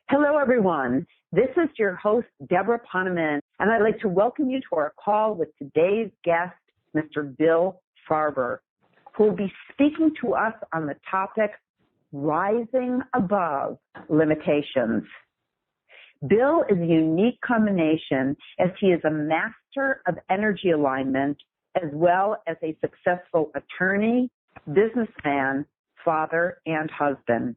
Hello, everyone. This is your host, Debra Poneman, and I'd like to welcome you to our call with today's guest, Mr. Bill Farber, who will be speaking to us on the topic, Rising Above Limitations. Bill is a unique combination as he is a master of energy alignment as well as a successful attorney, businessman, father, and husband.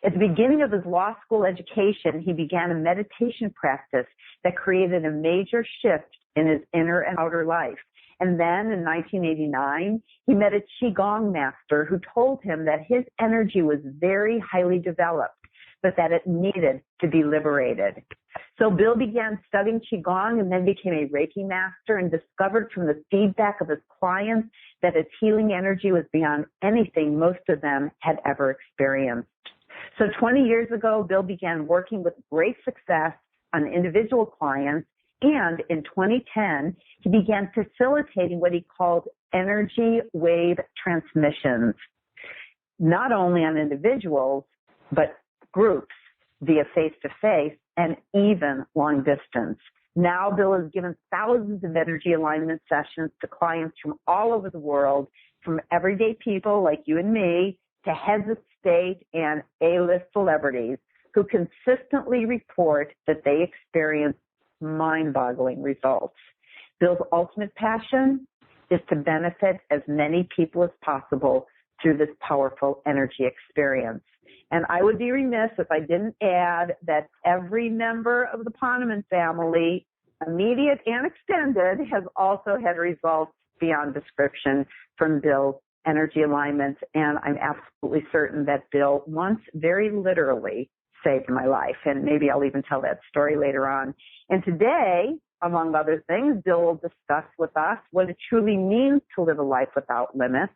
At the beginning of his law school education, he began a meditation practice that created a major shift in his inner and outer life. And then in 1989, he met a Qi Gong Master who told him that his energy was very highly developed, but that it needed to be liberated. So Bill began studying Qi Gong and then became a Reiki master and discovered from the feedback of his clients that his healing energy was beyond anything most of them had ever experienced. So 20 years ago, Bill began working with great success on individual clients, and in 2010, he began facilitating what he called energy wave transmissions, not only on individuals, but groups via face-to-face and even long distance. Now, Bill has given thousands of energy alignment sessions to clients from all over the world, from everyday people like you and me to heads of state and A-list celebrities who consistently report that they experience mind-boggling results. Bill's ultimate passion is to benefit as many people as possible through this powerful energy experience. And I would be remiss if I didn't add that every member of the Poneman family, immediate and extended, has also had results beyond description from Bill's energy alignment, and I'm absolutely certain that Bill once very literally saved my life, and maybe I'll even tell that story later on. And today, among other things, Bill will discuss with us what it truly means to live a life without limits,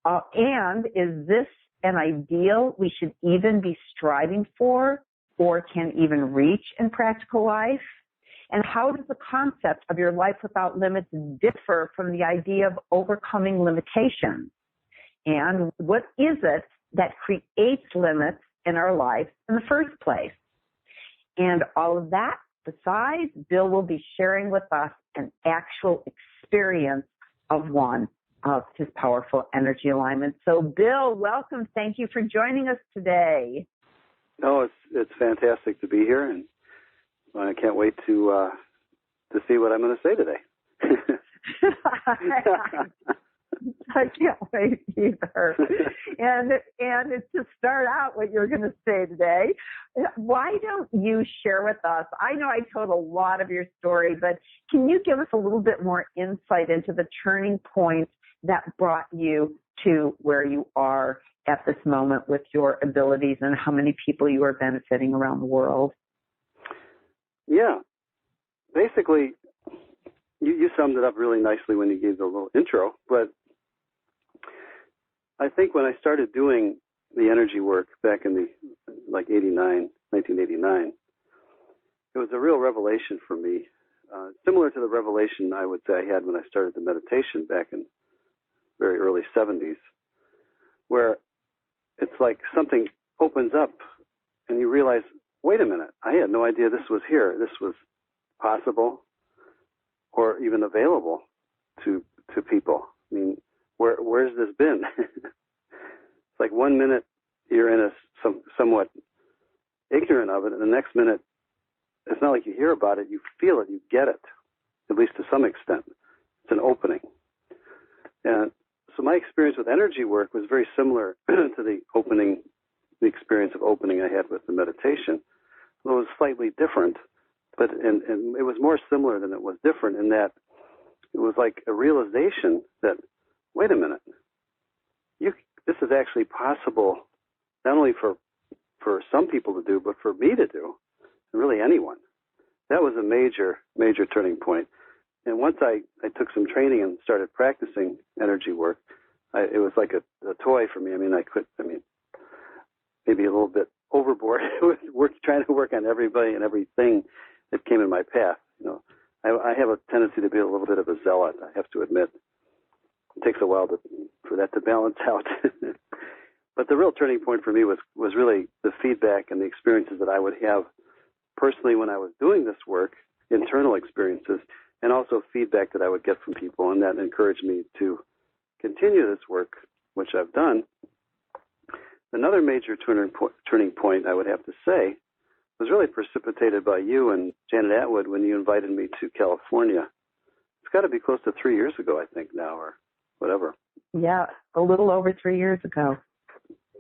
and is this an ideal we should even be striving for or can even reach in practical life? And how does the concept of your life without limits differ from the idea of overcoming limitations? And what is it that creates limits in our life in the first place? And all of that, besides, Bill will be sharing with us an actual experience of one of his powerful energy alignments. So, Bill, welcome. Thank you for joining us today. No, it's fantastic to be here, and I can't wait to see what I'm going to say today. I can't wait either. And to start out what you're going to say today, why don't you share with us? I know I told a lot of your story, but can you give us a little bit more insight into the turning point that brought you to where you are at this moment with your abilities and how many people you are benefiting around the world? Yeah. Basically, you summed it up really nicely when you gave the little intro, but I think when I started doing the energy work back in the 1989, it was a real revelation for me, similar to the revelation I would say I had when I started the meditation back in very early 70s, where it's like something opens up and you realize, wait a minute, I had no idea this was here. This was possible or even available to people. I mean, where's this been? It's like 1 minute you're in somewhat ignorant of it, and the next minute it's not like you hear about it, you feel it, you get it, at least to some extent. It's an opening. And so my experience with energy work was very similar to the experience of opening I had with the meditation. It was slightly different, but and it was more similar than it was different in that it was like a realization that, wait a minute, this is actually possible not only for some people to do, but for me to do, and really anyone. That was a major, major turning point. And once I took some training and started practicing energy work, it was like a toy for me. I mean, maybe a little bit overboard with trying to work on everybody and everything that came in my path. You know, I have a tendency to be a little bit of a zealot, I have to admit. It takes a while for that to balance out. But the real turning point for me was really the feedback and the experiences that I would have personally when I was doing this work, internal experiences, and also feedback that I would get from people, and that encouraged me to continue this work, which I've done. Another major turning point, I would have to say, was really precipitated by you and Janet Atwood when you invited me to California. It's got to be close to 3 years ago, I think now, or whatever. Yeah, a little over 3 years ago.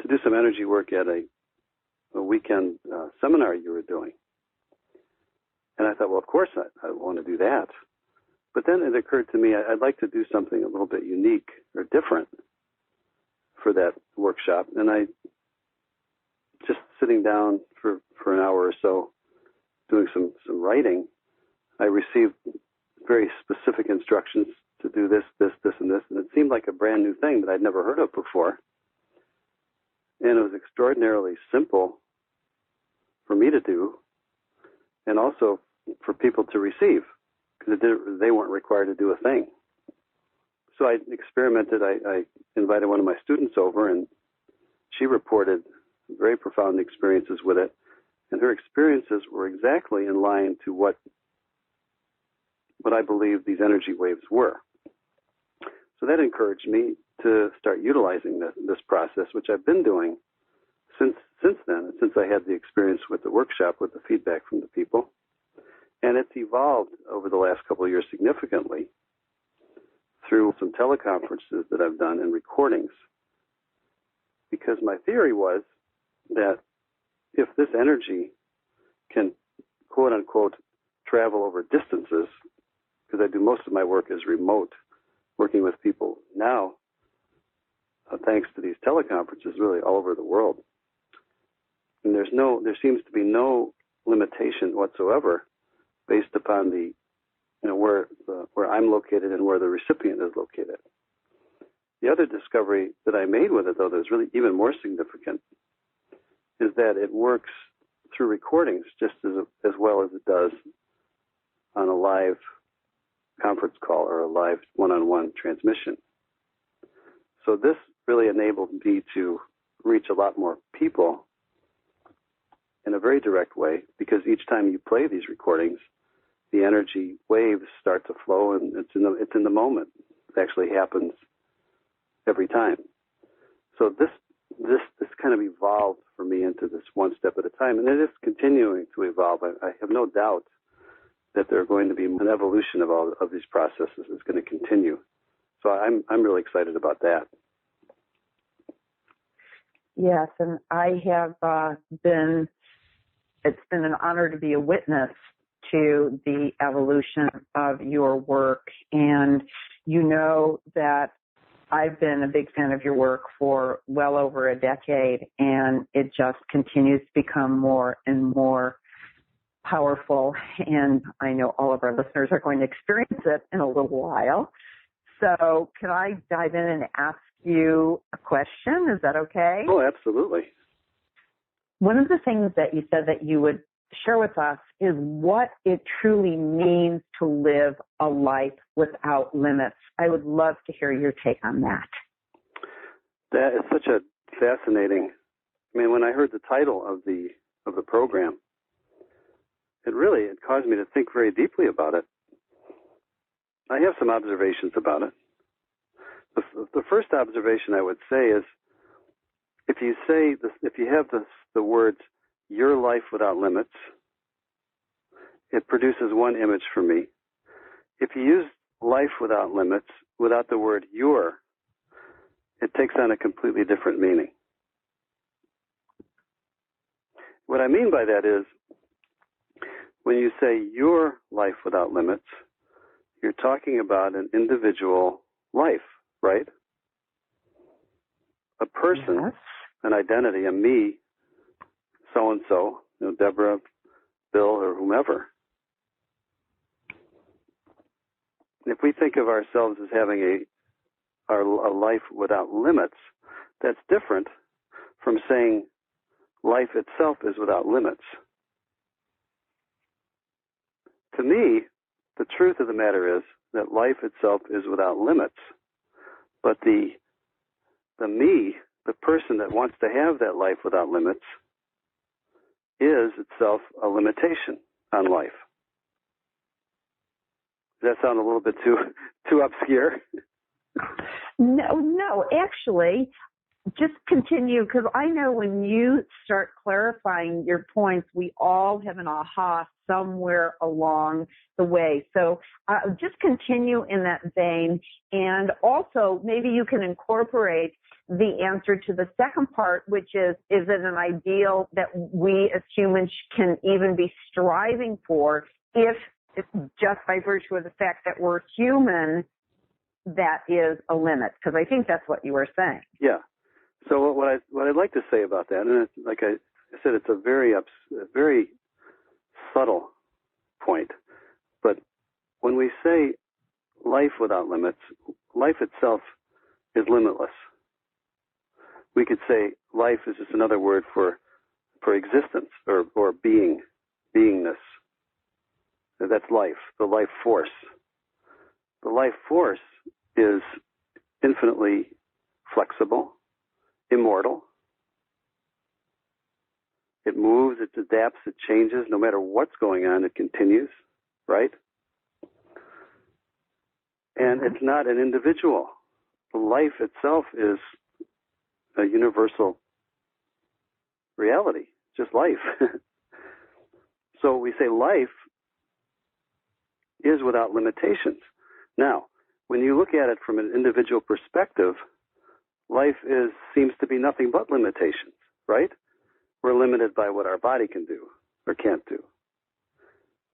To do some energy work at a weekend seminar you were doing. And I thought, well, of course I want to do that. But then it occurred to me I'd like to do something a little bit unique or different for that workshop. And I just sitting down for an hour or so doing some writing, I received very specific instructions to do this, and this. And it seemed like a brand new thing that I'd never heard of before. And it was extraordinarily simple for me to do and also for people to receive because they weren't required to do a thing. So I experimented. I invited one of my students over, and she reported very profound experiences with it. And her experiences were exactly in line to what I believe these energy waves were. So that encouraged me to start utilizing this process, which I've been doing since then, since I had the experience with the workshop, with the feedback from the people. And it's evolved over the last couple of years significantly through some teleconferences that I've done and recordings. Because my theory was that if this energy can, quote unquote, travel over distances, because I do most of my work as remote, working with people now, thanks to these teleconferences, really all over the world. And there seems to be no limitation whatsoever based upon where I'm located and where the recipient is located. The other discovery that I made with it, though, that's really even more significant, is that it works through recordings just as well as it does on a live conference call or a live one-on-one transmission. So this really enabled me to reach a lot more people in a very direct way, because each time you play these recordings, the energy waves start to flow, and it's in the moment. It actually happens every time. So this kind of evolved for me into this one step at a time, and it is continuing to evolve. I have no doubt that there are going to be an evolution of all of these processes is going to continue. So I'm really excited about that. Yes, and I have it's been an honor to be a witness to the evolution of your work. And you know that I've been a big fan of your work for well over a decade, and it just continues to become more and more powerful. And I know all of our listeners are going to experience it in a little while. So can I dive in and ask you a question? Is that okay? Oh, absolutely. One of the things that you said that you would share with us is what it truly means to live a life without limits. I would love to hear your take on that. That is such a fascinating. I mean, when I heard the title of the program, it caused me to think very deeply about it. I have some observations about it. The first observation I would say is, if you have the words "your life without limits," it produces one image for me. If you use "life without limits" without the word "your," it takes on a completely different meaning. What I mean by that is, when you say "your life without limits," you're talking about an individual life, right? A person, yes. An identity, a me, so-and-so, Debra, Bill, or whomever. If we think of ourselves as having a life without limits, that's different from saying life itself is without limits. To me, the truth of the matter is that life itself is without limits, but the me, the person that wants to have that life without limits is itself a limitation on life. Does that sound a little bit too obscure? No, actually, just continue, because I know when you start clarifying your points, we all have an aha somewhere along the way. So just continue in that vein, and also maybe you can incorporate the answer to the second part, which is it an ideal that we as humans can even be striving for if it's just by virtue of the fact that we're human, that is a limit? Because I think that's what you were saying. Yeah. So what I'd like to say about that, and like I said, it's a very subtle point, but when we say life without limits, life itself is limitless. We could say life is just another word for existence or beingness. That's life, the life force. The life force is infinitely flexible, immortal. It moves, it adapts, it changes. No matter what's going on, it continues, right? And it's not an individual. Life itself is a universal reality, just life. So we say life is without limitations. Now, when you look at it from an individual perspective, life seems to be nothing but limitations, right? We're limited by what our body can do or can't do.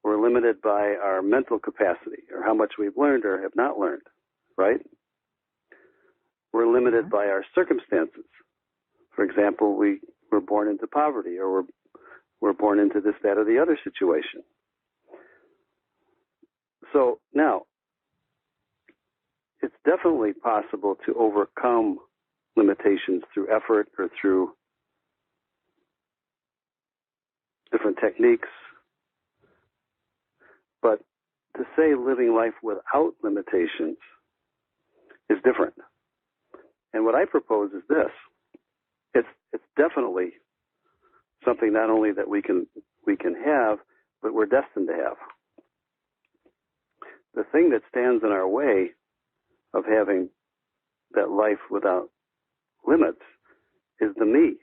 We're limited by our mental capacity or how much we've learned or have not learned, right? We're limited by our circumstances. For example, we were born into poverty, or we're born into this, that, or the other situation. So now, it's definitely possible to overcome limitations through effort or through different techniques. But to say living life without limitations is different. And what I propose is this. It's definitely something not only that we can have, but we're destined to have. The thing that stands in our way of having that life without limits is the me.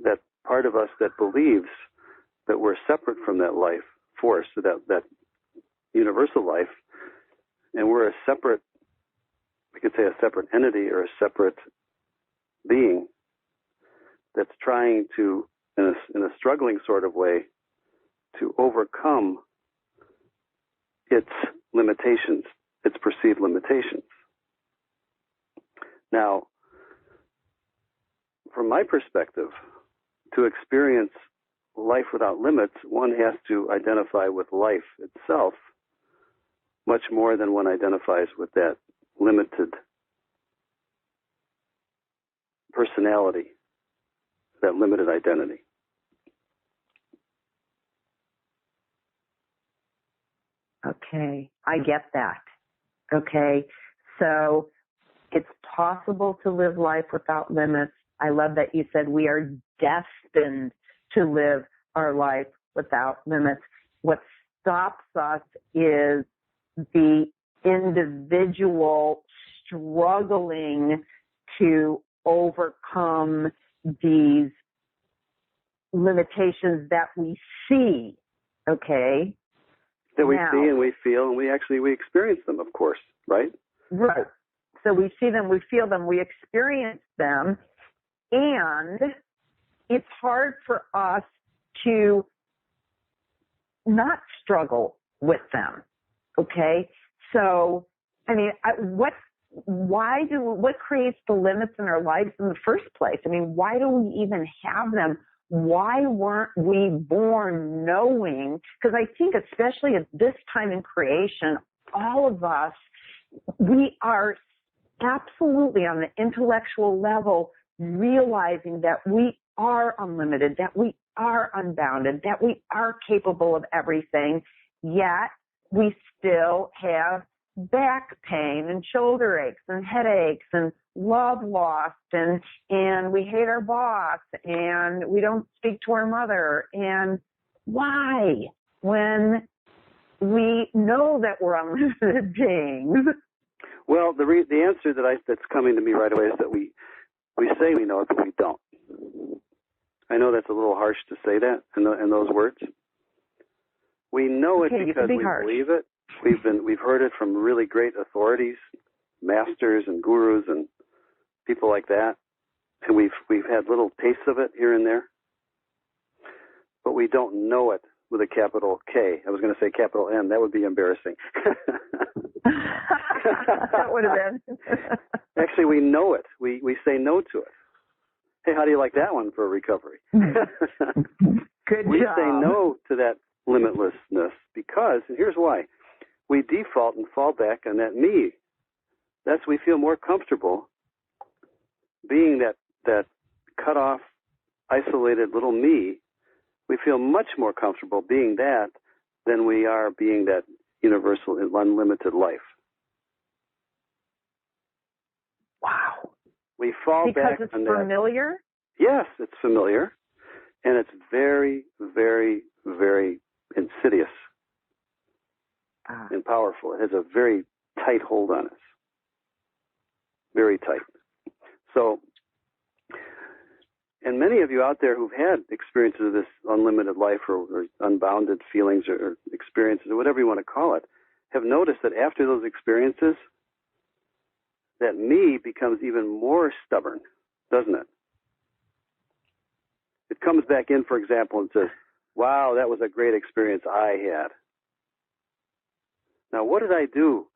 That part of us that believes that we're separate from that life force, that universal life, and we're a separate, we could say a separate entity or a separate being that's trying to, in a struggling sort of way, to overcome its limitations, its perceived limitations. Now, from my perspective, to experience life without limits, one has to identify with life itself much more than one identifies with that limited personality, that limited identity. Okay, I get that. Okay, so it's possible to live life without limits. I love that you said we are destined to live our life without limits. What stops us is the individual struggling to overcome these limitations that we see, okay? That we see and we feel, and we experience them, of course, right? Right. So we see them, we feel them, we experience them, and it's hard for us to not struggle with them, okay? So, I mean, what creates the limits in our lives in the first place? I mean, why do we even have them? Why weren't we born knowing? Because I think especially at this time in creation, all of us, we are absolutely on the intellectual level realizing that we are unlimited, that we are unbounded, that we are capable of everything, yet we still have back pain and shoulder aches and headaches and love lost and we hate our boss and we don't speak to our mother. And why? When we know that we're unlimited beings. Well, the answer that's coming to me right away is that we say we know it, but we don't. I know that's a little harsh to say that in those words. We know it because we believe it. We've heard it from really great authorities, masters and gurus and people like that, and we've had little tastes of it here and there, but we don't know it with a capital K. I was going to say capital N. That would be embarrassing. That would have been. Actually, we know it. We say no to it. Hey, how do you like that one for recovery? Good we job. say no to that limitlessness because, and here's why, we default and fall back on that me. We feel more comfortable being that cut off, isolated little me. We feel much more comfortable being that than we are being that universal, unlimited life. Wow. We fall back on that. Because it's familiar? Yes, it's familiar. And it's very, very, very insidious and powerful. It has a very tight hold on us. Very tight. So, and many of you out there who've had experiences of this unlimited life or unbounded feelings or experiences or whatever you want to call it, have noticed that after those experiences, that me becomes even more stubborn, doesn't it? It comes back in, for example, and says, wow, that was a great experience I had. Now, what did I do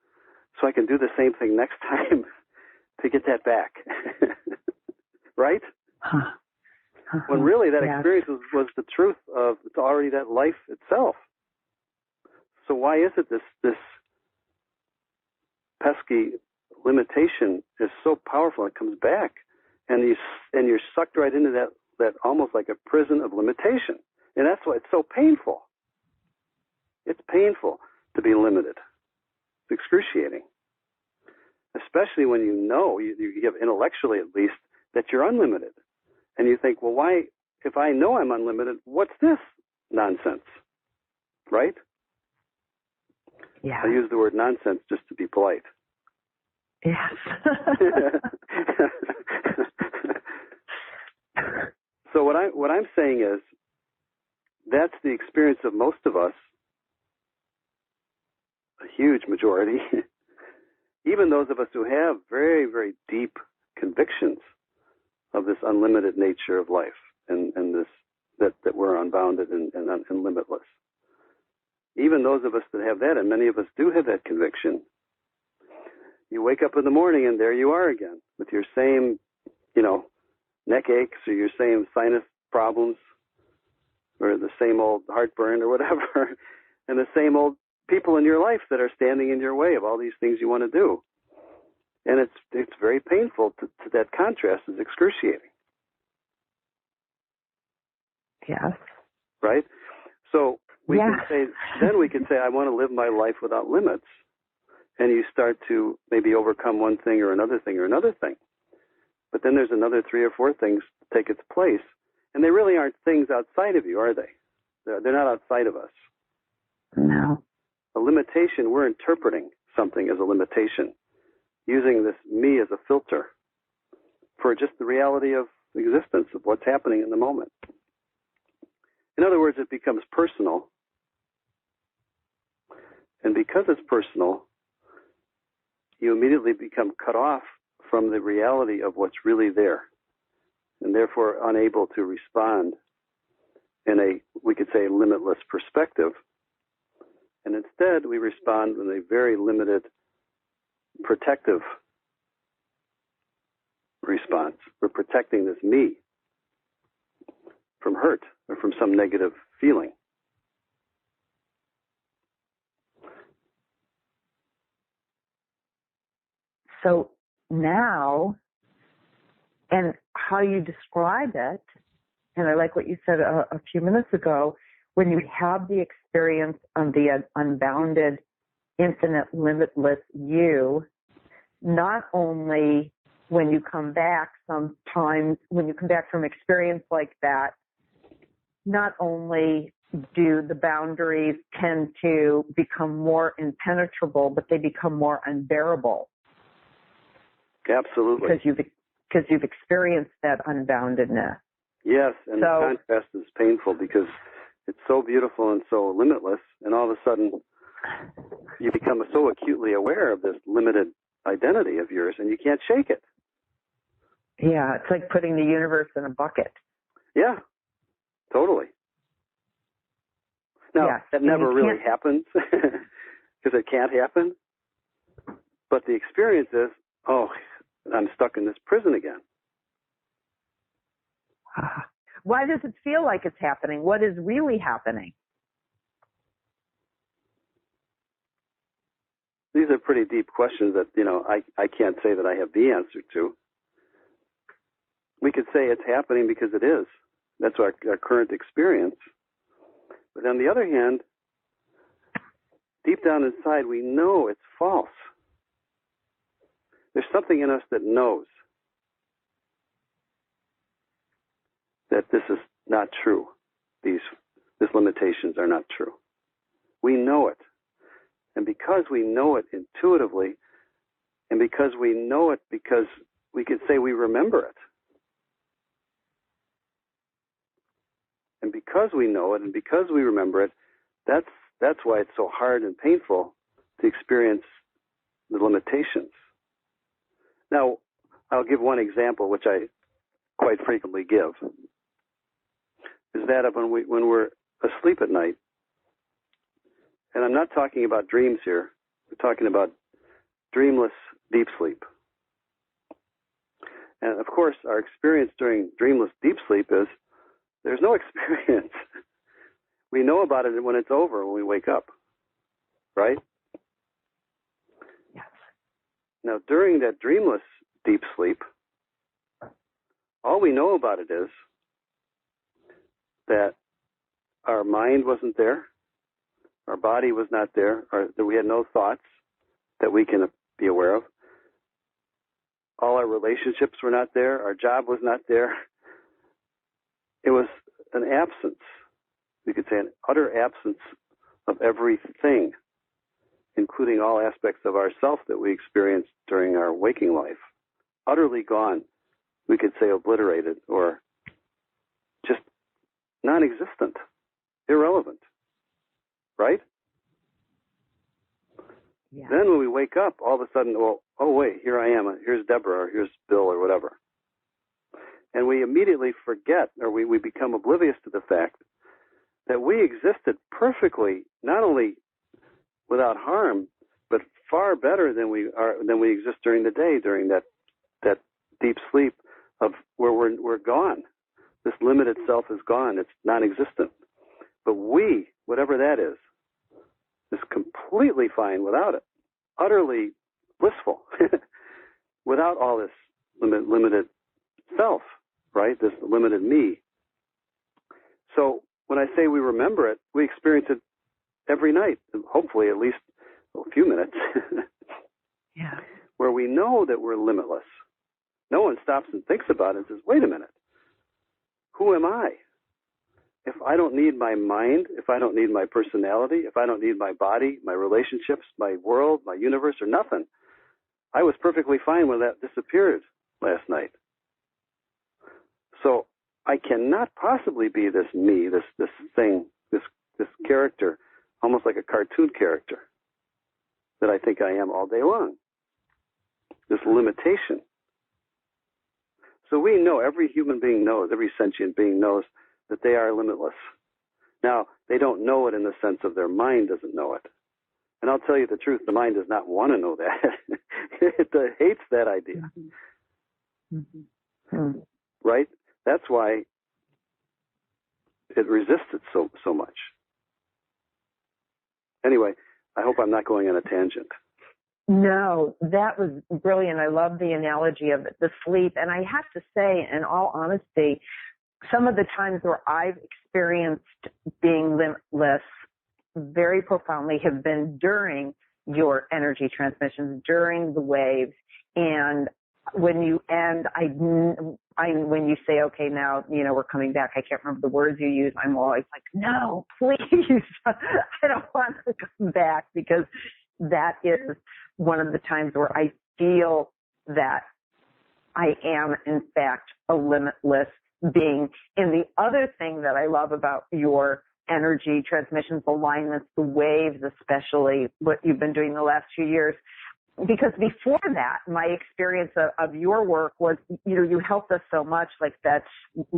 so I can do the same thing next time to get that back? Right? When really that experience was the truth of it's already that life itself. So why is it this pesky limitation is so powerful? It comes back, and you're sucked right into that almost like a prison of limitation, and that's why it's so painful. It's painful to be limited. It's excruciating, especially when you know you have intellectually at least that you're unlimited, and you think, well, why? If I know I'm unlimited, what's this nonsense, right? Yeah. I use the word nonsense just to be polite. Yes. So what I'm saying is that's the experience of most of us, a huge majority, even those of us who have very, very deep convictions of this unlimited nature of life and this that we're unbounded and limitless. Even those of us that have that, and many of us do have that conviction, you wake up in the morning and there you are again with your same, neck aches or your same sinus problems or the same old heartburn or whatever, and the same old people in your life that are standing in your way of all these things you want to do. And it's very painful to that contrast is excruciating. Yes. Right? So we can say, I want to live my life without limits. And you start to maybe overcome one thing or another thing or another thing. But then there's another 3 or 4 things to take its place. And they really aren't things outside of you, are they? They're not outside of us. No. A limitation, we're interpreting something as a limitation, using this me as a filter for just the reality of existence, of what's happening in the moment. In other words, it becomes personal. And because it's personal, you immediately become cut off from the reality of what's really there, and therefore unable to respond in we could say, limitless perspective. And instead, we respond in a very limited, protective response. We're protecting this me from hurt or from some negative feeling. So now, and how you describe it, and I like what you said a few minutes ago, when you have the experience of the unbounded infinite, limitless you, not only when you come back, sometimes when you come back from experience like that, not only do the boundaries tend to become more impenetrable, but they become more unbearable. Absolutely. Because you've experienced that unboundedness. Yes, and the contrast is painful because it's so beautiful and so limitless, and all of a sudden you become so acutely aware of this limited identity of yours, and you can't shake it. Yeah, it's like putting the universe in a bucket. Yeah, totally. Now, yes. that never really happens because it can't happen, but the experience is, oh, I'm stuck in this prison again. Why does it feel like it's happening? What is really happening? These are pretty deep questions that, I can't say that I have the answer to. We could say it's happening because it is. That's our current experience. But on the other hand, deep down inside, we know it's false. There's something in us that knows that this is not true. These limitations are not true. We know it. And because we know it intuitively, and because we know it because we could say we remember it, and because we know it and because we remember it, that's why it's so hard and painful to experience the limitations. Now, I'll give one example, which I quite frequently give, is that of when we're asleep at night. And I'm not talking about dreams here. We're talking about dreamless deep sleep. And of course, our experience during dreamless deep sleep is there's no experience. We know about it when it's over, when we wake up, right? Yes. Now, during that dreamless deep sleep, all we know about it is that our mind wasn't there, our body was not there, or that we had no thoughts that we can be aware of. All our relationships were not there, our job was not there. It was an absence, we could say an utter absence of everything, including all aspects of ourself that we experienced during our waking life. Utterly gone, we could say obliterated, or just non-existent, irrelevant, right? Yeah. Then when we wake up, all of a sudden, oh wait, here I am, here's Debra, or here's Bill, or whatever. And we immediately forget, or we become oblivious to the fact that we existed perfectly, not only without harm, but far better than we exist during the day, during that deep sleep of where we're gone. This limited self is gone. It's non-existent. But we, whatever that is completely fine without it, utterly blissful, without all this limited self, right? This limited me. So when I say we remember it, we experience it every night, hopefully at least a few minutes, yeah, where we know that we're limitless. No one stops and thinks about it and says, wait a minute, who am I? If I don't need my mind, if I don't need my personality, if I don't need my body, my relationships, my world, my universe, or nothing, I was perfectly fine when that disappeared last night. So I cannot possibly be this me, this thing, this character, almost like a cartoon character that I think I am all day long. This limitation. So we know, every human being knows, every sentient being knows that they are limitless. Now, they don't know it in the sense of their mind doesn't know it. And I'll tell you the truth, the mind does not want to know that. It hates that idea. Mm-hmm. Right? That's why it resists it so much. Anyway, I hope I'm not going on a tangent. No, that was brilliant. I love the analogy of the sleep. And I have to say, in all honesty, some of the times where I've experienced being limitless very profoundly have been during your energy transmissions during the waves. And when you end, when you say, okay, now, we're coming back, I can't remember the words you use. I'm always like, no, please, I don't want to come back, because that is one of the times where I feel that I am, in fact, a limitless being. And the other thing that I love about your energy transmissions, alignments, the waves, especially what you've been doing the last few years, because before that, my experience of your work was, you helped us so much. Like that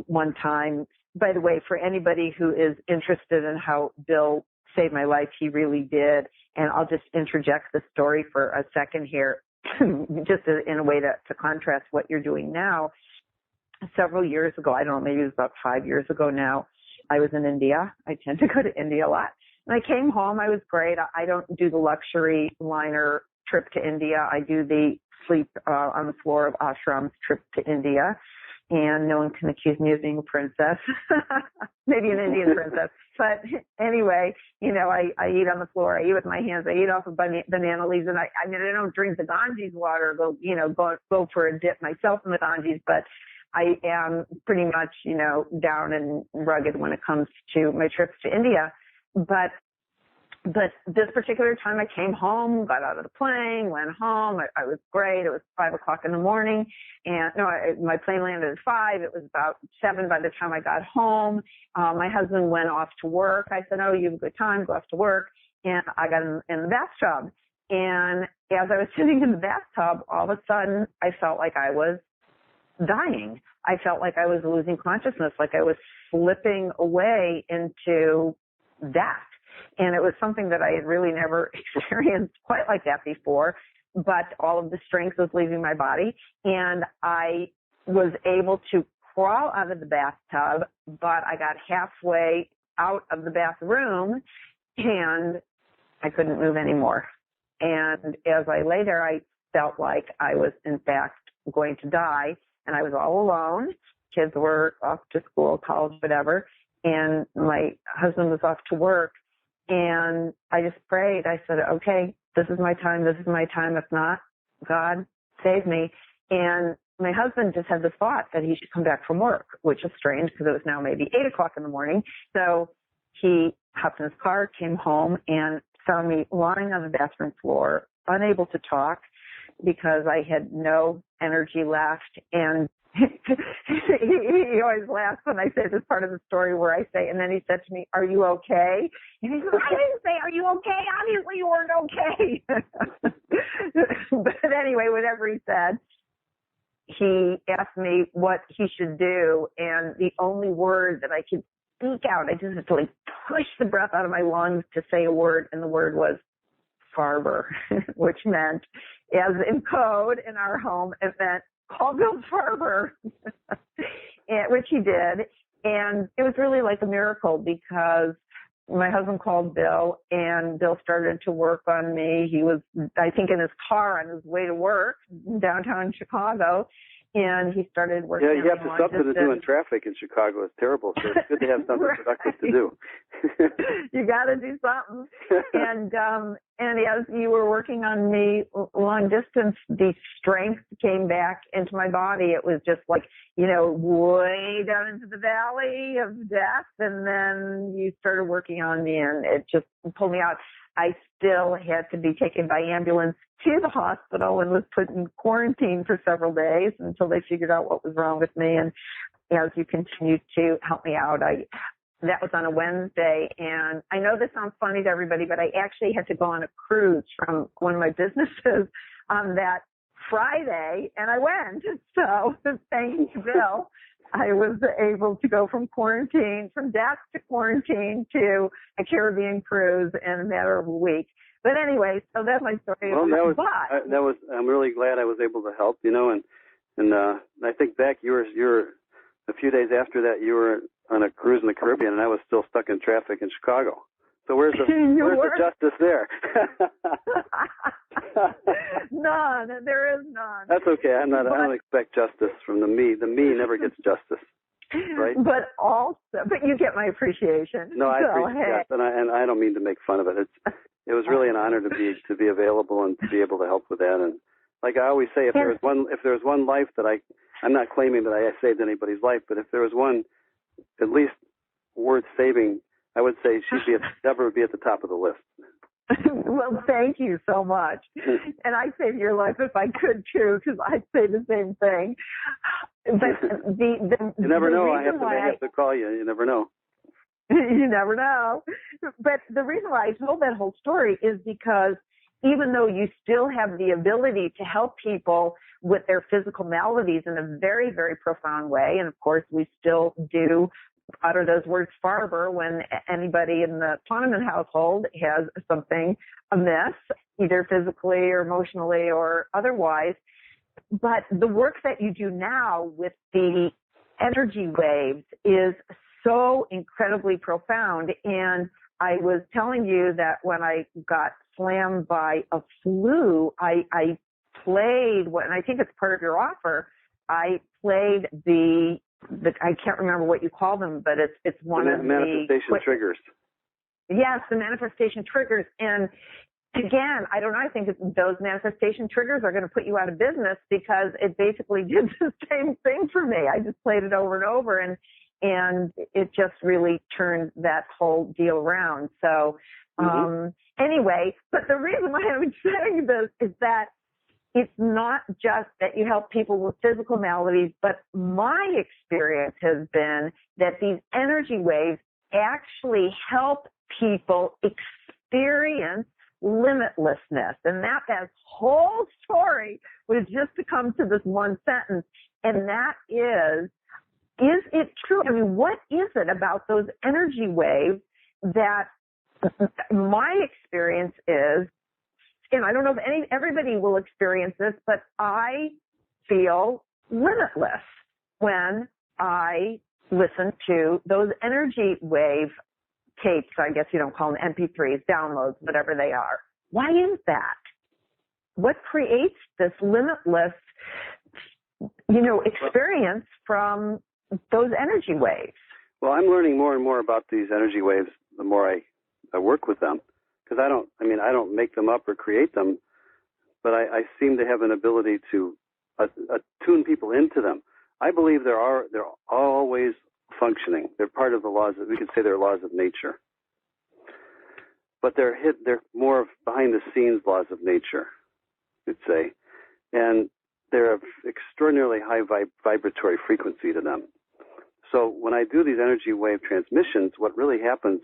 one time, by the way, for anybody who is interested in how Bill saved my life, he really did. And I'll just interject the story for a second here, just in a way to contrast what you're doing now. Several years ago, I don't know, maybe it was about 5 years ago now, I was in India. I tend to go to India a lot. And I came home. I was great. I don't do the luxury liner trip to India. I do the sleep on the floor of ashrams trip to India. And no one can accuse me of being a princess. Maybe an Indian princess. But anyway, I eat on the floor. I eat with my hands. I eat off of banana leaves. And I don't drink the Ganges water, go for a dip myself in the Ganges. But I am pretty much, down and rugged when it comes to my trips to India. But this particular time I came home, got out of the plane, went home. I was great. It was 5 o'clock in the morning. And my plane landed at 5. It was about 7 by the time I got home. My husband went off to work. I said, oh, you have a good time, go off to work. And I got in the bathtub. And as I was sitting in the bathtub, all of a sudden I felt like I was dying. I felt like I was losing consciousness, like I was slipping away into death. And it was something that I had really never experienced quite like that before, but all of the strength was leaving my body. And I was able to crawl out of the bathtub, but I got halfway out of the bathroom and I couldn't move anymore. And as I lay there, I felt like I was, in fact, going to die. And I was all alone. Kids were off to school, college, whatever. And my husband was off to work. And I just prayed. I said, okay, this is my time. This is my time. If not, God, save me. And my husband just had the thought that he should come back from work, which is strange because it was now maybe 8 o'clock in the morning. So he hopped in his car, came home, and found me lying on the bathroom floor, unable to talk because I had no energy left. And he always laughs when I say this part of the story where I say, and then he said to me, are you okay? And he said, I didn't say, are you okay? Obviously you weren't okay. But anyway, whatever he said, he asked me what he should do. And the only word that I could speak out, I just had to push the breath out of my lungs to say a word. And the word was Farber, which meant, as in code in our home, it meant, call Bill Farber, which he did. And it was really like a miracle because my husband called Bill and Bill started to work on me. He was, I think, in his car on his way to work downtown Chicago. And he started working. Yeah, you have something to do in traffic in Chicago. It's terrible. So it's good to have something productive to do. You got to do something. And as you were working on me long distance, the strength came back into my body. It was just like, way down into the valley of death. And then you started working on me and it just pulled me out. I still had to be taken by ambulance to the hospital and was put in quarantine for several days until they figured out what was wrong with me. And as you continued to help me out, that was on a Wednesday. And I know this sounds funny to everybody, but I actually had to go on a cruise from one of my businesses on that Friday, and I went. So thanks to Bill, I was able to go from death to quarantine to a Caribbean cruise in a matter of a week. But anyway, so that's my story. Well, I'm really glad I was able to help, and I think back, you're a few days after that, you were on a cruise in the Caribbean, and I was still stuck in traffic in Chicago. So where's the justice there? None. There is none. That's okay. I don't expect justice from the me. The me never gets justice, right? But you get my appreciation. No, I appreciate that, and I don't mean to make fun of it. it was really an honor to be available and to be able to help with that. And like I always say, if there was one life that I'm not claiming that I saved anybody's life, but if there was one at least worth saving, I would say Debra would be at the top of the list. Well, thank you so much. And I'd save your life if I could, too, because I'd say the same thing. But you never know. I have to call you. You never know. You never know. But the reason why I told that whole story is because even though you still have the ability to help people with their physical maladies in a very, very profound way, and of course we still do utter those words Farber when anybody in the Poneman household has something amiss, either physically or emotionally or otherwise. But the work that you do now with the energy waves is so incredibly profound. And I was telling you that when I got slammed by a flu, I played, and I think it's part of your offer, I played I can't remember what you call them, but it's one of the manifestation triggers. Yes, the manifestation triggers. And again, I don't know, I think those manifestation triggers are going to put you out of business because it basically did the same thing for me. I just played it over and over, and it just really turned that whole deal around. So anyway, but the reason why I'm saying this is that it's not just that you help people with physical maladies, but my experience has been that these energy waves actually help people experience limitlessness. And that whole story was just to come to this one sentence, and that is it true? I mean, what is it about those energy waves that my experience is, and I don't know if everybody will experience this, but I feel limitless when I listen to those energy wave tapes, I guess you don't call them MP3s, downloads, whatever they are. Why is that? What creates this limitless, experience from those energy waves? Well, I'm learning more and more about these energy waves the more I work with them. Because I don't make them up or create them, but I seem to have an ability to attune people into them. I believe they're always functioning. They're part of the laws we could say they're laws of nature. But they're more of behind the scenes laws of nature, you'd say. And they're of extraordinarily high vibratory frequency to them. So when I do these energy wave transmissions, what really happens,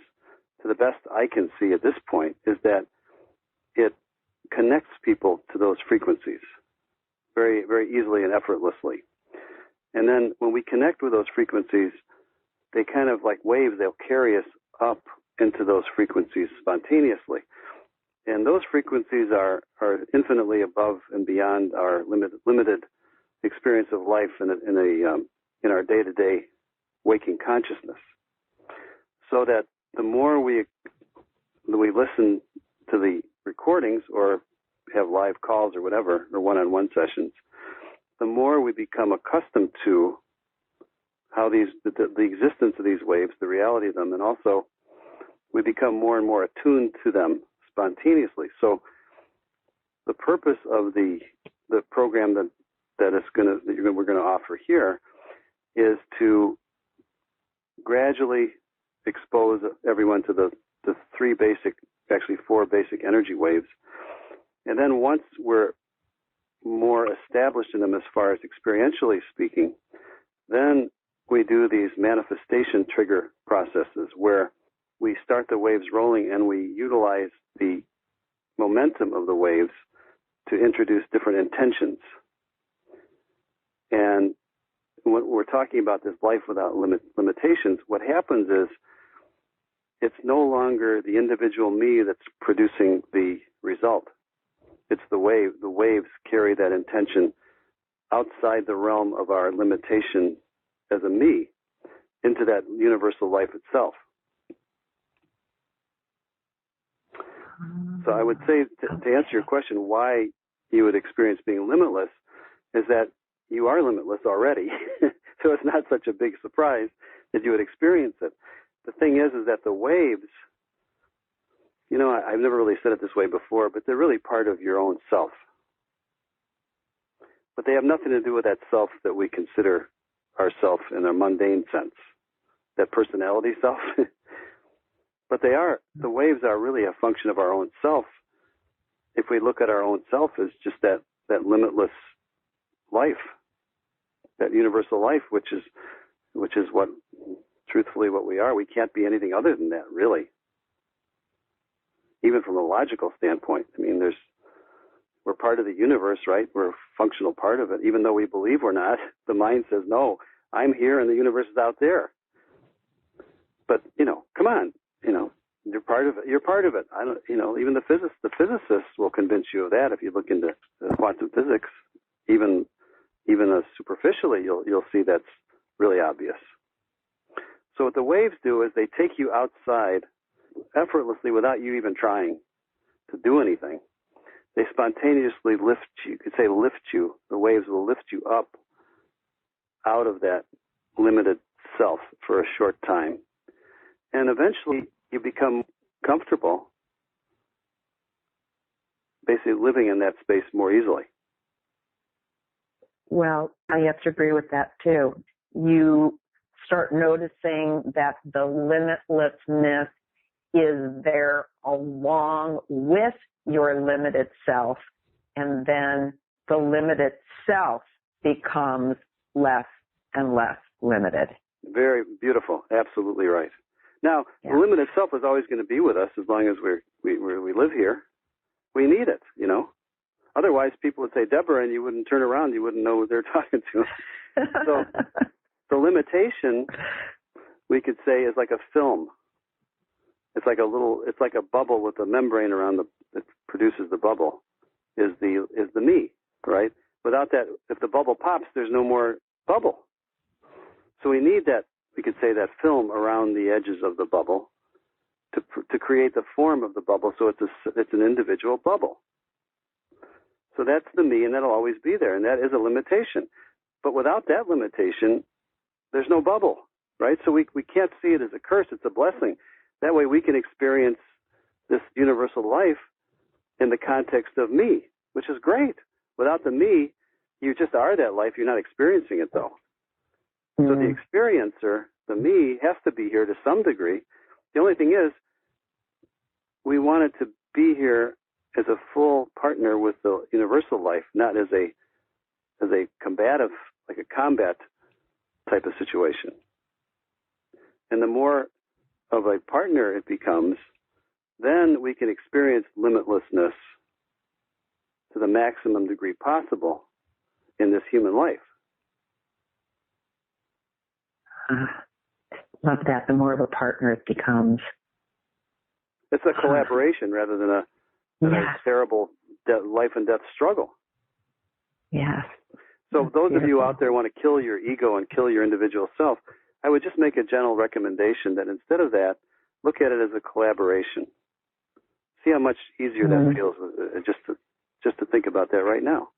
to the best I can see at this point, is that it connects people to those frequencies very, very easily and effortlessly. And then when we connect with those frequencies, they kind of like waves, they'll carry us up into those frequencies spontaneously. And those frequencies are infinitely above and beyond our limited experience of life in our day-to-day waking consciousness. So that the more we listen to the recordings or have live calls or whatever, or one-on-one sessions, the more we become accustomed to how the existence of these waves, the reality of them, and also we become more and more attuned to them spontaneously. So the purpose of the program that we're going to offer here is to gradually expose everyone to the four basic energy waves. And then once we're more established in them as far as experientially speaking, then we do these manifestation trigger processes where we start the waves rolling and we utilize the momentum of the waves to introduce different intentions. And when we're talking about this life without limitations, what happens is it's no longer the individual me that's producing the result. It's the wave. The waves carry that intention outside the realm of our limitation as a me into that universal life itself. So I would say, to answer your question, why you would experience being limitless is that you are limitless already. So it's not such a big surprise that you would experience it. The thing is that the waves I've never really said it this way before, but they're really part of your own self. But they have nothing to do with that self that we consider ourself in a mundane sense, that personality self. But the waves are really a function of our own self. If we look at our own self as just that limitless life, that universal life, which is what, truthfully, what we are. We can't be anything other than that, really. Even from a logical standpoint. I mean, we're part of the universe, right? We're a functional part of it. Even though we believe we're not, the mind says, no, I'm here and the universe is out there. But, come on, you're part of it. You're part of it. Even the physicists will convince you of that if you look into quantum physics. Even superficially, you'll see that's really obvious. So what the waves do is they take you outside effortlessly without you even trying to do anything. They spontaneously lift you. You could say lift you. The waves will lift you up out of that limited self for a short time. And eventually you become comfortable basically living in that space more easily. Well, I have to agree with that too. You start noticing that the limitlessness is there along with your limited self, and then the limited self becomes less and less limited. Very beautiful. Absolutely right. Now, the limited self is always going to be with us as long as we live here. We need it, Otherwise, people would say, Debra, and you wouldn't turn around. You wouldn't know who they're talking to. So the limitation, we could say, is like a film. It's like a bubble with a membrane around that produces the bubble, is the me, right? Without that, if the bubble pops, there's no more bubble. So we need that, we could say, that film around the edges of the bubble to create the form of the bubble, so it's an individual bubble. So that's the me, and that'll always be there, and that is a limitation. But without that limitation, there's no bubble, right? So we can't see it as a curse, it's a blessing. That way we can experience this universal life in the context of me, which is great. Without the me, you just are that life, you're not experiencing it though. So the experiencer, the me, has to be here to some degree. The only thing is, we want it to be here as a full partner with the universal life, not as a combative, like a combat type of situation. And the more of a partner it becomes, then we can experience limitlessness to the maximum degree possible in this human life. Love that. The more of a partner it becomes. It's a collaboration rather than a terrible life and death struggle. Yes. So those of you out there who want to kill your ego and kill your individual self, I would just make a general recommendation that instead of that, look at it as a collaboration. See how much easier that feels just to think about that right now.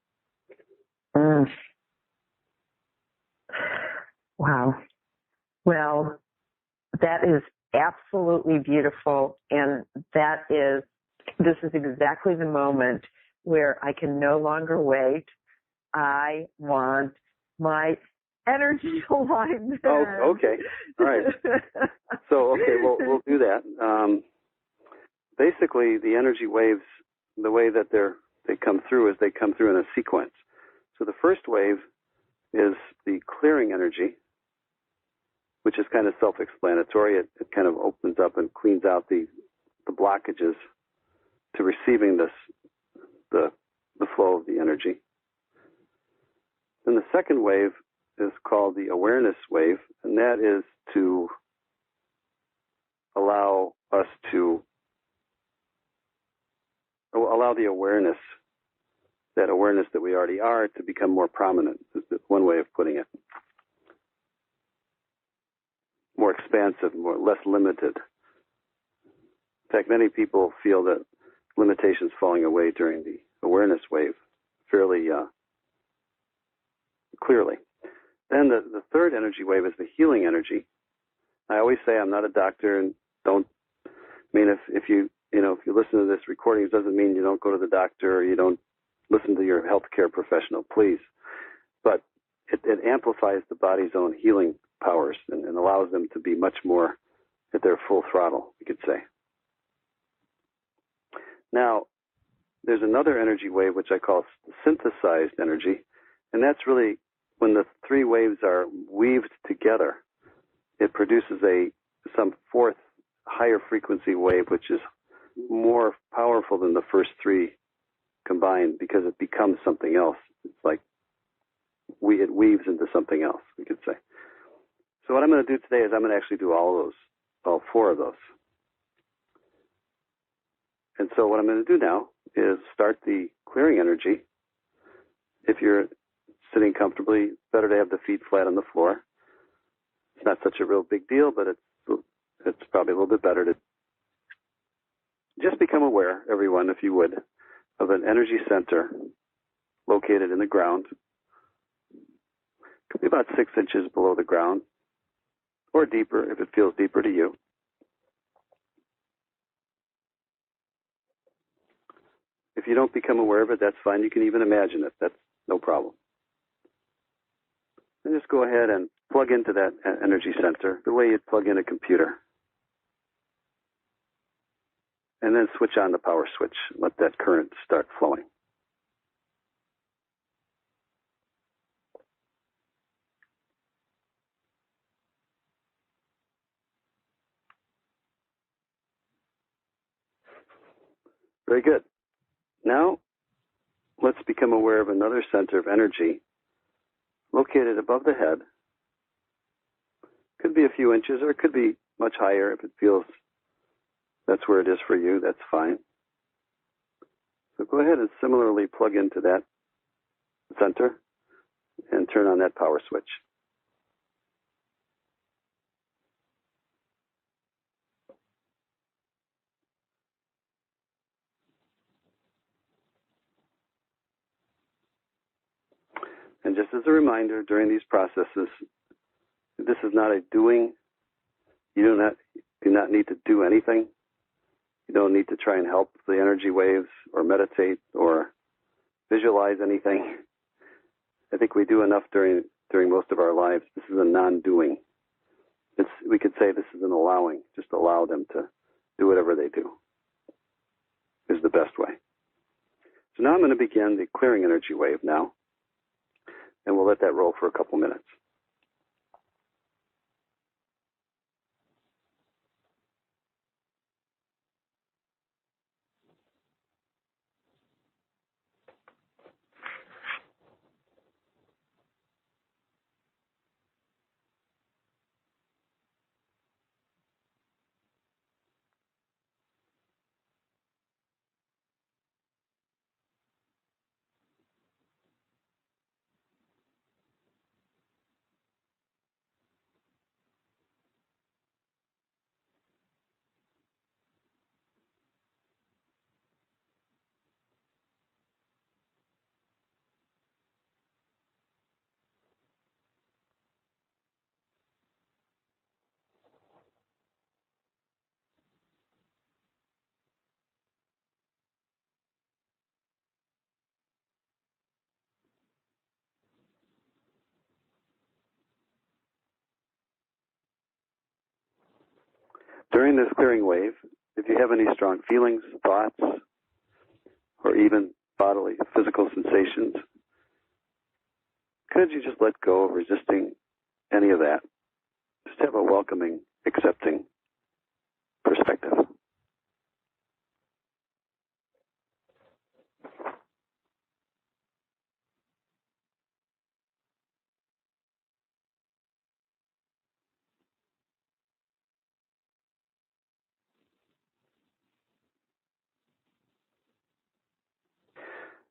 Wow. Well, that is absolutely beautiful, and this is exactly the moment where I can no longer wait. I want my energy alignment. Oh, okay. All right. So, we'll do that. Basically, the energy waves, the way that they come through is they come through in a sequence. So the first wave is the clearing energy, which is kind of self-explanatory. It kind of opens up and cleans out the blockages to receiving the flow of the energy. Then the second wave is called the awareness wave, and that is to allow us to allow the awareness, that awareness that we already are, to become more prominent, is one way of putting it. More expansive, less limited. In fact, many people feel that limitations falling away during the awareness wave fairly clearly. Then the third energy wave is the healing energy. I always say I'm not a doctor, and if you if you listen to this recording, it doesn't mean you don't go to the doctor or you don't listen to your healthcare professional, please. But it amplifies the body's own healing powers and allows them to be much more at their full throttle, you could say. Now, there's another energy wave which I call synthesized energy, and that's really when the three waves are weaved together. It produces some fourth higher frequency wave, which is more powerful than the first three combined because it becomes something else. It's like it weaves into something else, we could say. So what I'm going to do today is I'm going to actually do all four of those. And so what I'm going to do now is start the clearing energy. If you're sitting comfortably, better to have the feet flat on the floor. It's not such a real big deal, but it's probably a little bit better to just become aware, everyone, if you would, of an energy center located in the ground. Could be about 6 inches below the ground, or deeper if it feels deeper to you. If you don't become aware of it, that's fine. You can even imagine it. That's no problem. And just go ahead and plug into that energy center the way you'd plug in a computer. And then switch on the power switch. Let that current start flowing. Very good. Now, let's become aware of another center of energy located above the head. Could be a few inches, or it could be much higher if it feels that's where it is for you. That's fine. So go ahead and similarly plug into that center and turn on that power switch. And just as a reminder, during these processes, this is not a doing. You do not need to do anything. You don't need to try and help the energy waves or meditate or visualize anything. I think we do enough during most of our lives. This is a non-doing. We could say this is an allowing. Just allow them to do whatever they do is the best way. So now I'm going to begin the clearing energy wave now, and we'll let that roll for a couple minutes. During this clearing wave, if you have any strong feelings, thoughts, or even bodily, physical sensations, could you just let go of resisting any of that? Just have a welcoming, accepting perspective.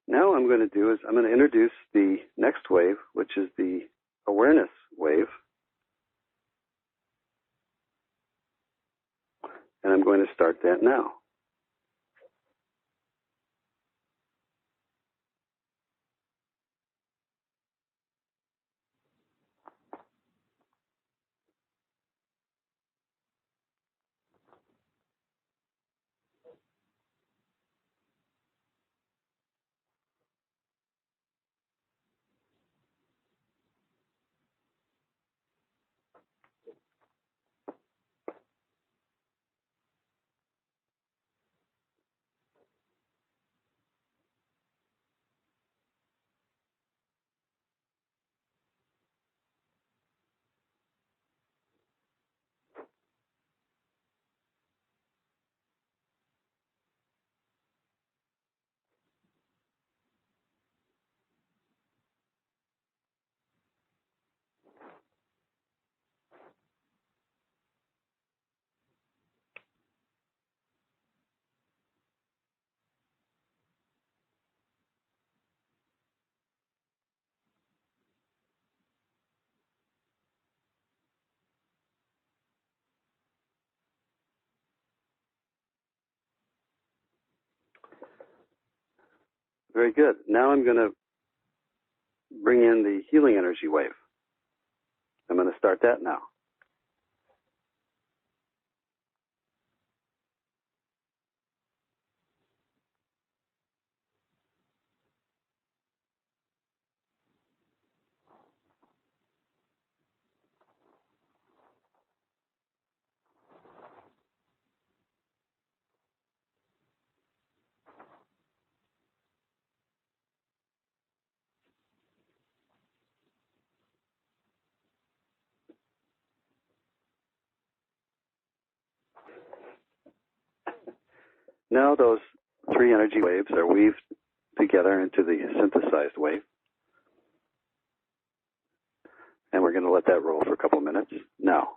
Now what I'm going to do is I'm going to introduce the next wave, which is the awareness wave. And I'm going to start that now. Very good. Now I'm going to bring in the healing energy wave. I'm going to start that now. Now those three energy waves are weaved together into the synthesized wave. And we're going to let that roll for a couple minutes. Now,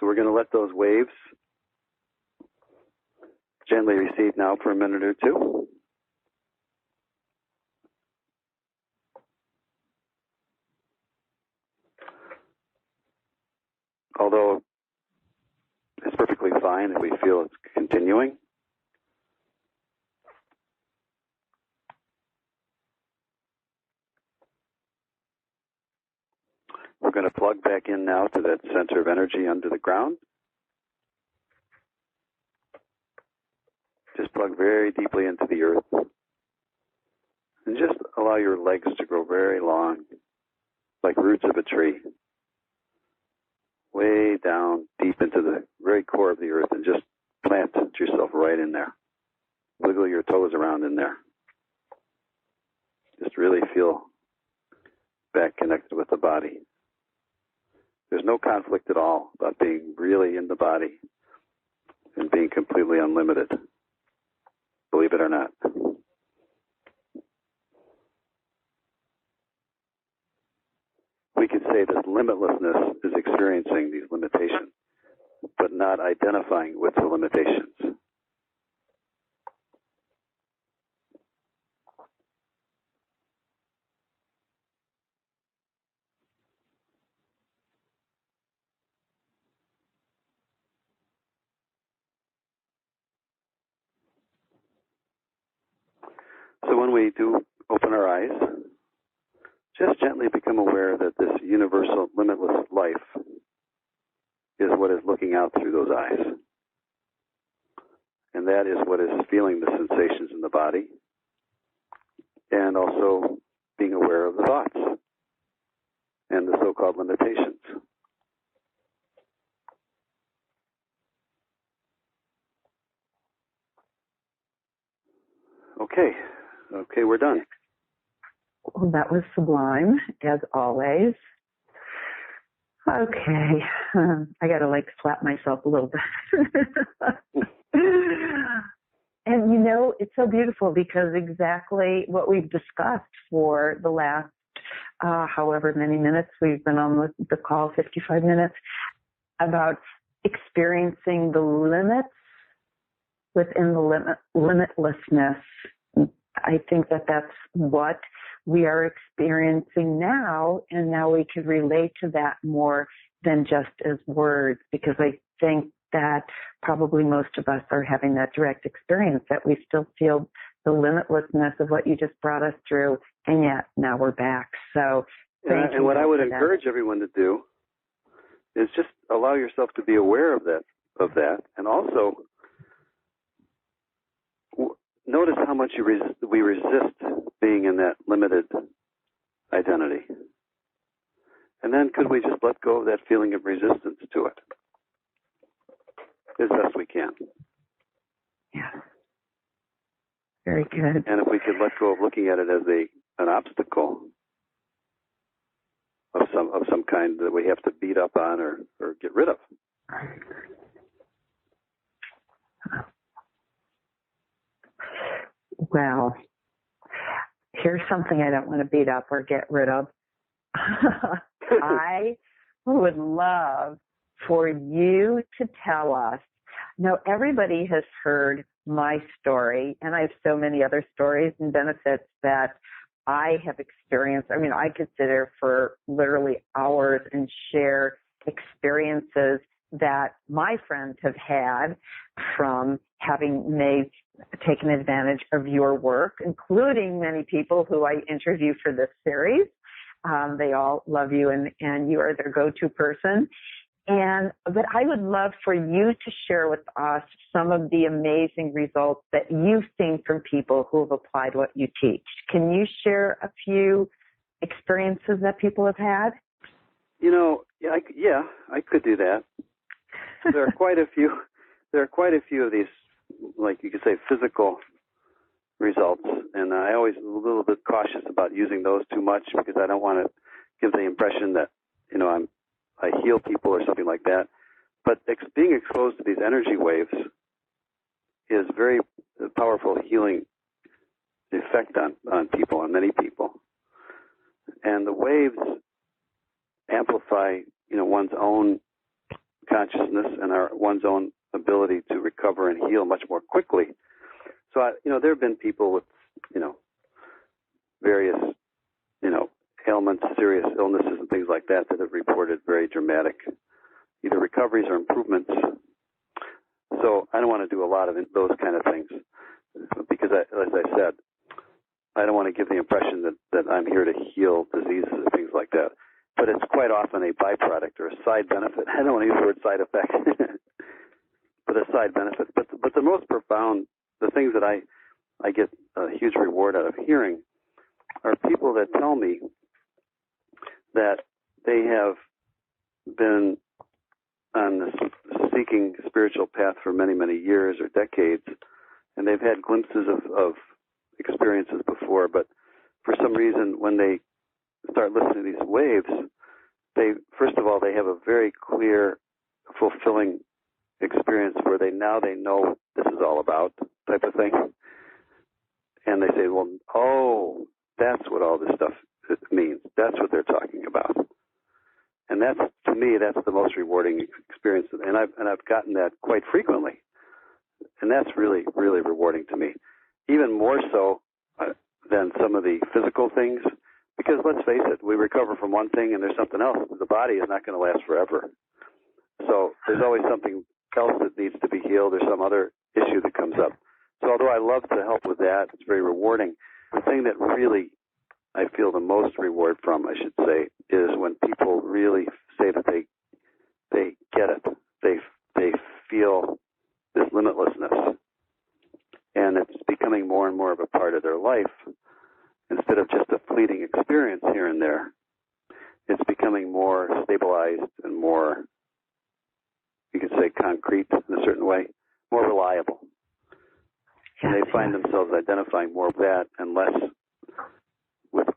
so we're going to let those waves gently recede now for a minute or two. Although it's perfectly fine if we feel it's continuing. We're going to plug back in now to that center of energy under the ground. Just plug very deeply into the earth. And just allow your legs to grow very long, like roots of a tree. Way down deep into the very core of the earth, and just plant yourself right in there. Wiggle your toes around in there. Just really feel back connected with the body. There's no conflict at all about being really in the body and being completely unlimited. Believe it or not. We could say that limitlessness is experiencing these limitations, but not identifying with the limitations. So when we do open our eyes, just gently become aware that this universal, limitless life is what is looking out through those eyes. And that is what is feeling the sensations in the body, and also being aware of the thoughts and the so-called limitations. Okay, we're done. Well, that was sublime, as always. Okay. I got to slap myself a little bit. And it's so beautiful because exactly what we've discussed for the last however many minutes we've been on the call, 55 minutes, about experiencing the limits within the limitlessness. I think that that's what we are experiencing now, and now we can relate to that more than just as words, because I think that probably most of us are having that direct experience, that we still feel the limitlessness of what you just brought us through, and yet now we're back. So thank you. And what I would encourage everyone to do is just allow yourself to be aware of that, and also notice how much we resist being in that limited identity. And then could we just let go of that feeling of resistance to it as best we can? Yeah. Very good. And if we could let go of looking at it as an obstacle of some kind that we have to beat up on or get rid of. Well, here's something I don't want to beat up or get rid of. I would love for you to tell us. Now, everybody has heard my story, and I have so many other stories and benefits that I have experienced. I mean, I could sit there for literally hours and share experiences that my friends have had from having taken advantage of your work, including many people who I interview for this series. They all love you, and you are their go-to person. But I would love for you to share with us some of the amazing results that you've seen from people who have applied what you teach. Can you share a few experiences that people have had? I could do that. There are quite a few. There are quite a few of these, like you could say, physical results, and I always a little bit cautious about using those too much because I don't want to give the impression that I heal people or something like that. But being exposed to these energy waves is very powerful healing effect on people, on many people. And the waves amplify, one's own consciousness and one's own ability to recover and heal much more quickly. So, there have been people with, various, ailments, serious illnesses and things like that have reported very dramatic either recoveries or improvements. So I don't want to do a lot of those kind of things because, as I said, I don't want to give the impression that I'm here to heal diseases and things like that. But it's quite often a byproduct or a side benefit. I don't want to use the word side effect, but a side benefit. But the most profound, the things that I get a huge reward out of hearing are people that tell me that they have been on this seeking spiritual path for many, many years or decades, and they've had glimpses of experiences before, but for some reason when they start listening to these waves, first of all, they have a very clear, fulfilling experience where they know what this is all about type of thing. And they say, well, oh, that's what all this stuff means. That's what they're talking about. And that's, to me, that's the most rewarding experience. And I've gotten that quite frequently. And that's really, really rewarding to me. Even more so than some of the physical things. Because let's face it, we recover from one thing and there's something else. The body is not going to last forever. So there's always something else that needs to be healed or some other issue that comes up. So although I love to help with that, it's very rewarding. The thing that really I feel the most reward from, I should say, is when people really say that they get it. They feel this limitlessness. And it's becoming more and more of a part of their life. Instead of just a fleeting experience here and there, it's becoming more stabilized and more, you could say, concrete in a certain way, more reliable. And they find themselves identifying more with that and less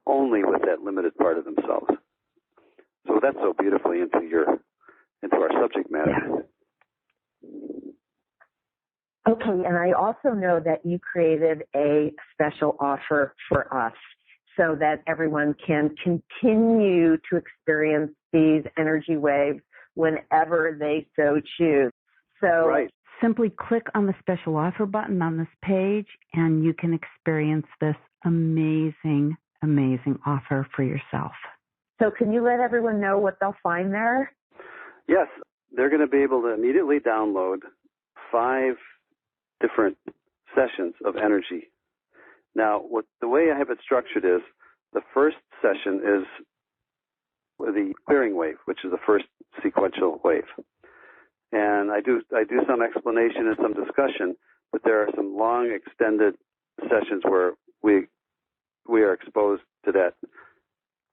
only with that limited part of themselves. So that's so beautifully into our subject matter. Yeah. Okay, and I also know that you created a special offer for us so that everyone can continue to experience these energy waves whenever they so choose. So simply click on the special offer button on this page and you can experience this amazing, amazing offer for yourself. So can you let everyone know what they'll find there? Yes, they're going to be able to immediately download 5 different sessions of energy Now, the way I have it structured is the first session is the clearing wave, which is the first sequential wave. And I do some explanation and some discussion, but there are some long extended sessions where we are exposed to that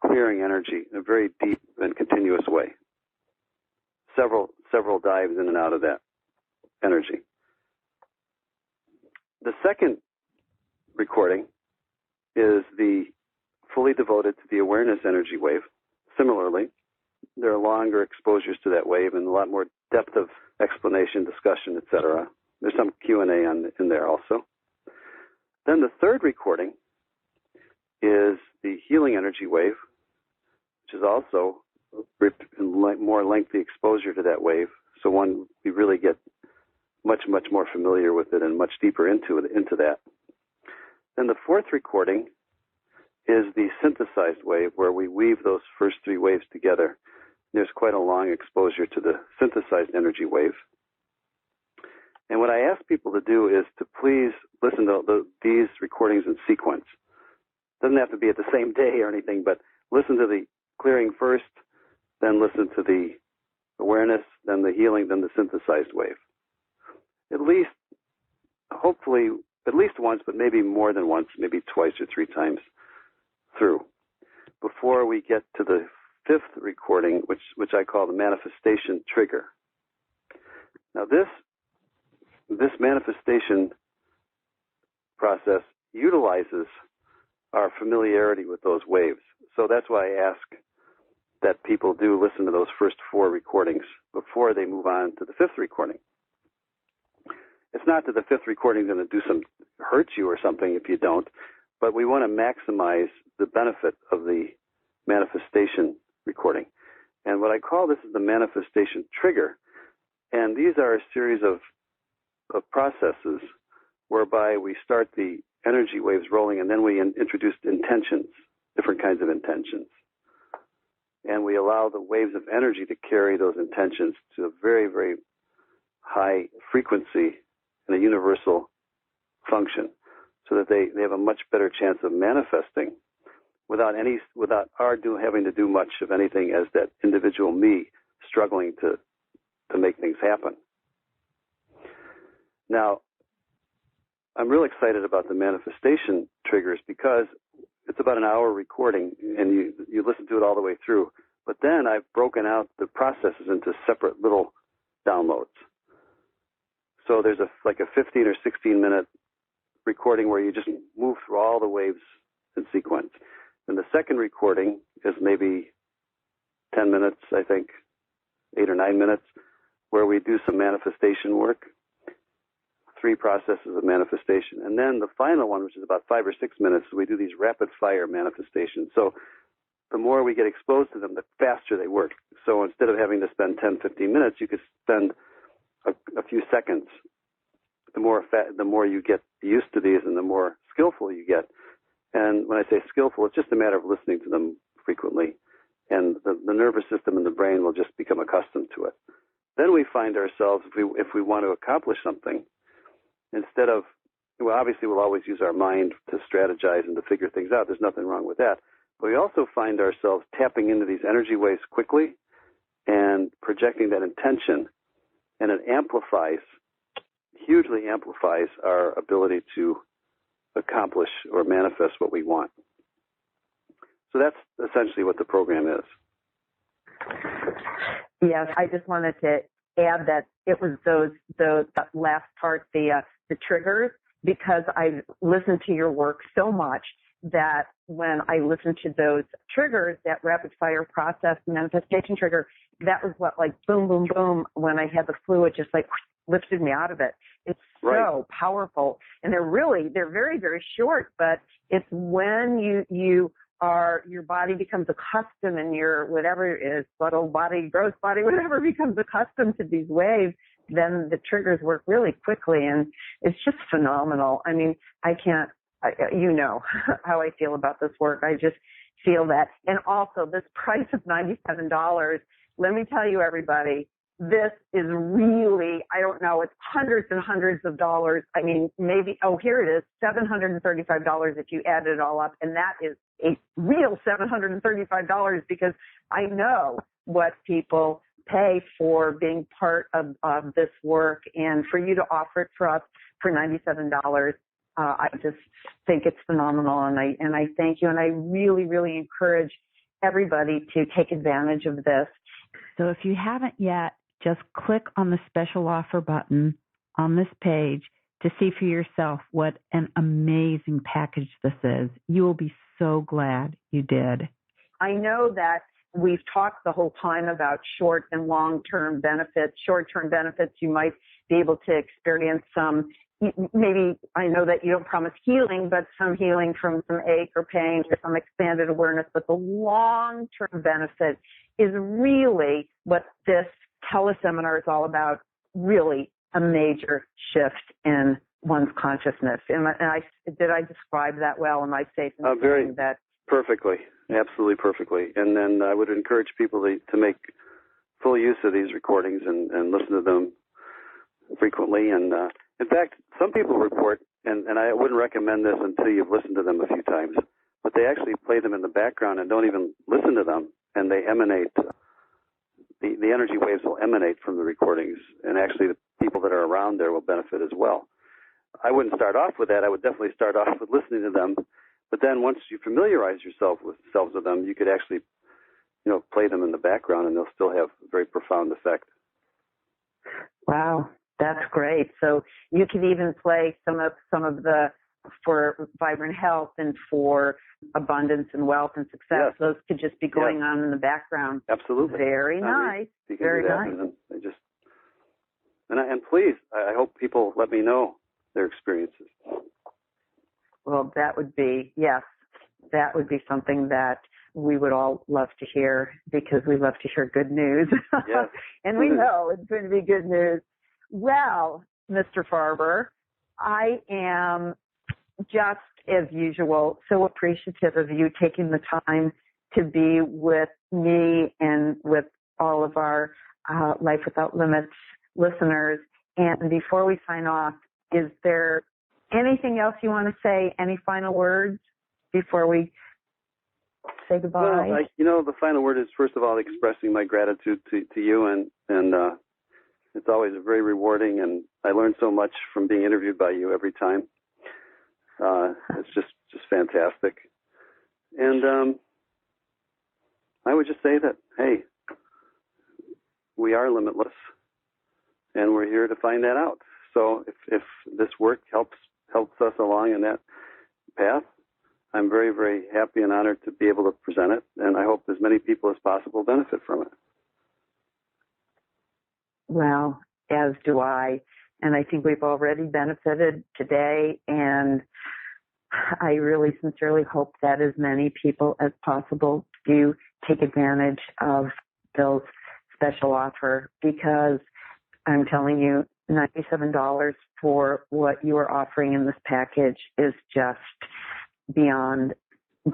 clearing energy in a very deep and continuous way. Several dives in and out of that energy. The second recording is the fully devoted to the awareness energy wave. Similarly, there are longer exposures to that wave and a lot more depth of explanation, discussion, etc. There's some Q&A in there also. Then the third recording is the healing energy wave, which is also more lengthy exposure to that wave. So we really get much more familiar with it and much deeper into that. Then the fourth recording is the synthesized wave, where we weave those first three waves together. There's quite a long exposure to the synthesized energy wave. And what I ask people to do is to please listen to these recordings in sequence. Doesn't have to be at the same day or anything, but listen to the clearing first, then listen to the awareness, then the healing, then the synthesized wave. Hopefully at least once, but maybe more than once, maybe twice or three times through, before we get to the fifth recording, which I call the manifestation trigger. Now this manifestation process utilizes our familiarity with those waves. So that's why I ask that people do listen to those first four recordings before they move on to the fifth recording. It's not that the fifth recording is going to hurt you or something if you don't, but we want to maximize the benefit of the manifestation recording. And what I call this is the manifestation trigger. And these are a series of processes whereby we start the energy waves rolling, and then we introduce intentions, different kinds of intentions. And we allow the waves of energy to carry those intentions to a very, very high frequency and a universal function, so that they have a much better chance of manifesting without having to do much of anything as that individual me struggling to make things happen. Now, I'm real excited about the manifestation triggers because it's about an hour recording and you listen to it all the way through. But then I've broken out the processes into separate little downloads. So there's a 15 or 16 minute recording where you just move through all the waves in sequence. And the second recording is maybe 10 minutes, I think, 8 or 9 minutes, where we do some manifestation work, 3 processes of manifestation. And then the final one, which is about 5 or 6 minutes, we do these rapid fire manifestations. So the more we get exposed to them, the faster they work. So instead of having to spend 10, 15 minutes, you could spend a few seconds. The more you get used to these and the more skillful you get. And when I say skillful, it's just a matter of listening to them frequently. And the nervous system and the brain will just become accustomed to it. Then we find ourselves, if we want to accomplish something, instead of, obviously we'll always use our mind to strategize and to figure things out. There's nothing wrong with that. But we also find ourselves tapping into these energy waves quickly and projecting that intention. And it hugely amplifies our ability to accomplish or manifest what we want. So that's essentially what the program is. Yes, I just wanted to add that it was that last part, the triggers, because I listened to your work so much that when I listened to those triggers, that rapid fire process, manifestation trigger, that was what, like, boom, boom, boom, when I had the flu, it just like lifted me out of it. It's so powerful. And they're very, very short, but it's when your body becomes accustomed, and your whatever it is, subtle body, gross body, whatever becomes accustomed to these waves, then the triggers work really quickly, and it's just phenomenal. I mean, you know how I feel about this work. I just feel that. And also this price of $97, let me tell you, everybody, this is really, I don't know, it's hundreds and hundreds of dollars. I mean, maybe, here it is, $735 if you add it all up. And that is a real $735 because I know what people pay for being part of this work. And for you to offer it for us for $97, I just think it's phenomenal. And I thank you. And I really, really encourage everybody to take advantage of this. So if you haven't yet, just click on the special offer button on this page to see for yourself what an amazing package this is. You will be so glad you did. I know that we've talked the whole time about short and long-term benefits. Short-term benefits, you might be able to experience some, maybe I know that you don't promise healing, but some healing from some ache or pain or some expanded awareness. But the long-term benefit is really what this teleseminar is all about, really a major shift in one's consciousness. Did I describe that well? Am I safe in saying that? Perfectly, absolutely perfectly. And then I would encourage people to make full use of these recordings and listen to them frequently. And in fact, some people report, and I wouldn't recommend this until you've listened to them a few times, but they actually play them in the background and don't even listen to them, and they emanate. The energy waves will emanate from the recordings, and actually the people that are around there will benefit as well. I wouldn't start off with that. I would definitely start off with listening to them. But then once you familiarize yourselves with them, you could actually, play them in the background, and they'll still have a very profound effect. Wow, that's great. So you could even play some of the for vibrant health and for abundance and wealth and success. Yes. Those could just be going on in the background. Absolutely. Very nice. Very nice. And please, I hope people let me know their experiences. Well, that would be something that we would all love to hear, because we love to hear good news. Yes. And we know it's going to be good news. Well, Mr. Farber, I am just as usual so appreciative of you taking the time to be with me and with all of our Life Without Limits listeners. And before we sign off, is there anything else you want to say? Any final words before we say goodbye? Well, the final word is, first of all, expressing my gratitude to you, and it's always very rewarding, and I learn so much from being interviewed by you every time. It's just fantastic. And I would just say that, hey, we are limitless, and we're here to find that out. So if this work helps us along in that path, I'm very, very happy and honored to be able to present it, and I hope as many people as possible benefit from it. Well, as do I. And I think we've already benefited today, and I really sincerely hope that as many people as possible do take advantage of Bill's special offer, because I'm telling you, $97 for what you are offering in this package is just beyond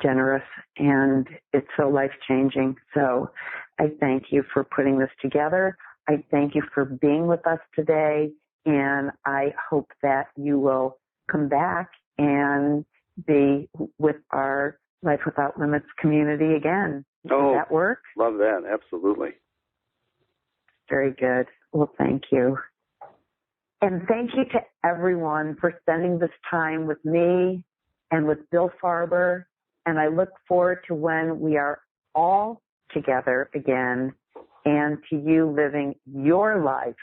generous, and it's so life-changing. So I thank you for putting this together. I thank you for being with us today, and I hope that you will come back and be with our Life Without Limits community again. Does that work? Love that. Absolutely. Very good. Well, thank you. And thank you to everyone for spending this time with me and with Bill Farber. And I look forward to when we are all together again, and to you living your life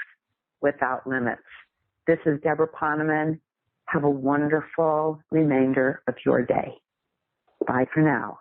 without limits. This is Debra Poneman. Have a wonderful remainder of your day. Bye for now.